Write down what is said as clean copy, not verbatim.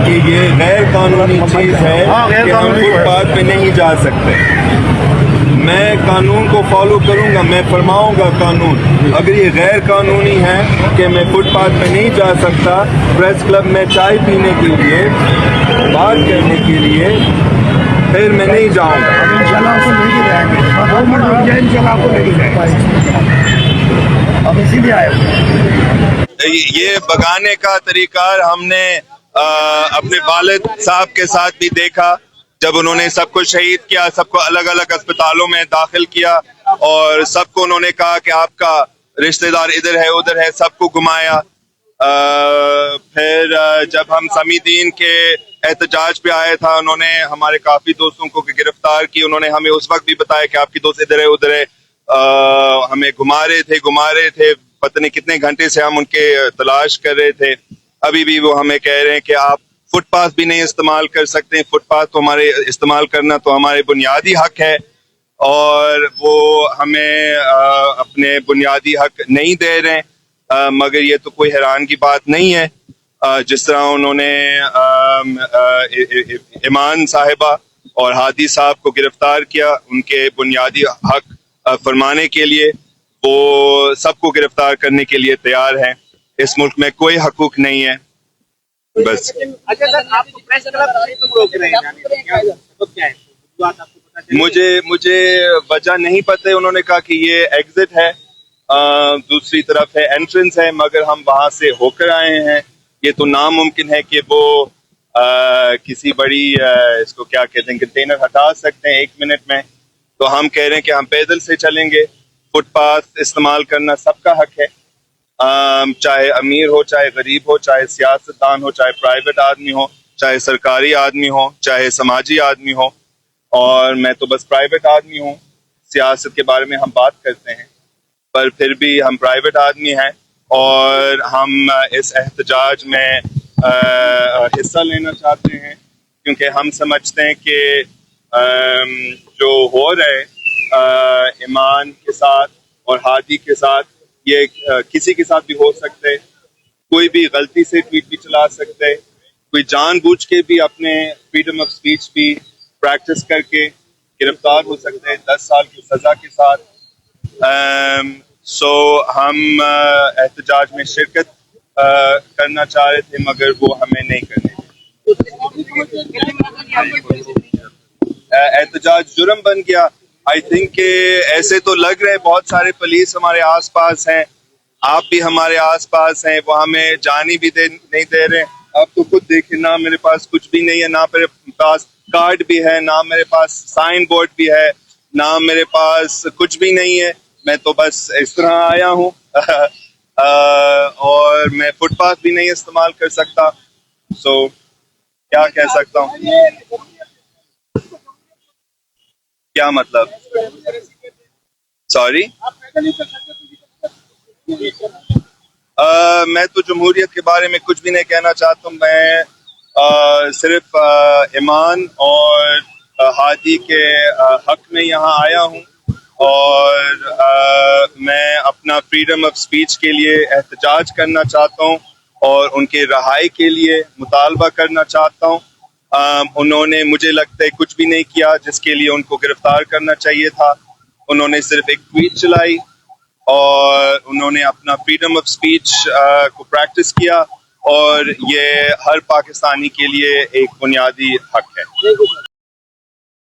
کہ یہ غیر قانونی چیز ہے کہ ہم فٹ پاتھ پہ نہیں جا سکتے. میں قانون کو فالو کروں گا, میں فرماؤں گا قانون. اگر یہ غیر قانونی ہے کہ میں فٹ پاتھ پہ نہیں جا سکتا پریس کلب میں چائے پینے کے لیے, بات کرنے کے لیے, پھر میں نہیں جاؤں گا. یہ بگانے کا طریقہ ہم نے اپنے والد صاحب کے ساتھ بھی دیکھا جب انہوں نے سب کو شہید کیا, سب کو الگ الگ اسپتالوں میں داخل کیا اور سب کو انہوں نے کہا کہ آپ کا رشتہ دار ادھر ہے ادھر ہے, سب کو گھمایا. پھر جب ہم سمیدین کے احتجاج پہ آیا تھا انہوں نے ہمارے کافی دوستوں کو گرفتار کی. انہوں نے ہمیں اس وقت بھی بتایا کہ آپ کی دوست ادھر ہے ادھر ہے, ہمیں گھما رہے تھے. پتہ نہیں کتنے گھنٹے سے ہم ان کے تلاش کر رہے تھے. ابھی بھی وہ ہمیں کہہ رہے ہیں کہ آپ فٹ پاتھ بھی نہیں استعمال کر سکتے. فٹ پاتھ تو ہمارے استعمال کرنا تو ہمارے بنیادی حق ہے اور وہ ہمیں اپنے بنیادی حق نہیں دے رہے ہیں. مگر یہ تو کوئی حیران کی بات نہیں ہے. جس طرح انہوں نے ایمان صاحبہ اور ہادی صاحب کو گرفتار کیا ان کے بنیادی حق فرمانے کے لیے, وہ سب کو گرفتار کرنے کے لیے تیار ہیں. اس ملک میں کوئی حقوق نہیں ہے. بس مجھے وجہ نہیں پتہ. انہوں نے کہا کہ یہ ایگزٹ ہے, دوسری طرف ہے, انٹرنس ہے, مگر ہم وہاں سے ہو کر آئے ہیں. یہ تو ناممکن ہے کہ وہ کسی بڑی اس کو کیا کہتے ہیں کنٹینر ہٹا سکتے ہیں 1 منٹ میں. تو ہم کہہ رہے ہیں کہ ہم پیدل سے چلیں گے. فٹ پاتھ استعمال کرنا سب کا حق ہے, چاہے امیر ہو چاہے غریب ہو, چاہے سیاستدان ہو چاہے پرائیویٹ آدمی ہو, چاہے سرکاری آدمی ہو چاہے سماجی آدمی ہو. اور میں تو بس پرائیویٹ آدمی ہوں. سیاست کے بارے میں ہم بات کرتے ہیں پر پھر بھی ہم پرائیویٹ آدمی ہیں اور ہم اس احتجاج میں حصہ لینا چاہتے ہیں کیونکہ ہم سمجھتے ہیں کہ جو ہو رہے ایمان کے ساتھ اور ہادی کے ساتھ یہ کسی کے ساتھ بھی ہو سکتے. کوئی بھی غلطی سے ٹویٹ بھی چلا سکتے, کوئی جان بوجھ کے بھی اپنے فریڈم آف اسپیچ بھی پریکٹس کر کے گرفتار ہو سکتے 10 سال کی سزا کے ساتھ. سو ہم احتجاج میں شرکت کرنا چاہ رہے تھے مگر وہ ہمیں نہیں کرنے دے. احتجاج جرم بن گیا. آئی تھنک کہ ایسے تو لگ رہے بہت سارے پولیس ہمارے آس پاس ہیں, آپ بھی ہمارے آس پاس ہیں, وہ ہمیں جانی بھی نہیں دے رہے. آپ تو خود دیکھیں نہ میرے پاس کچھ بھی نہیں ہے, نہ میرے پاس کارڈ بھی ہے, نہ میرے پاس سائن بورڈ بھی ہے, نہ میرے پاس کچھ بھی نہیں ہے. میں تو بس اس طرح آیا ہوں اور میں فٹ پاتھ بھی نہیں استعمال کر سکتا. سو کیا کہہ سکتا ہوں. کیا مطلب؟ سوری, میں تو جمہوریت کے بارے میں کچھ بھی نہیں کہنا چاہتا ہوں. میں صرف ایمان اور ہادی کے حق میں یہاں آیا ہوں اور میں اپنا فریڈم آف اسپیچ کے لیے احتجاج کرنا چاہتا ہوں اور ان کے رہائی کے لیے مطالبہ کرنا چاہتا ہوں. انہوں نے مجھے لگتا ہے کچھ بھی نہیں کیا جس کے لیے ان کو گرفتار کرنا چاہیے تھا. انہوں نے صرف ایک ٹویٹ چلائی اور انہوں نے اپنا فریڈم آف اسپیچ کو پریکٹس کیا اور یہ ہر پاکستانی کے لیے ایک بنیادی حق ہے.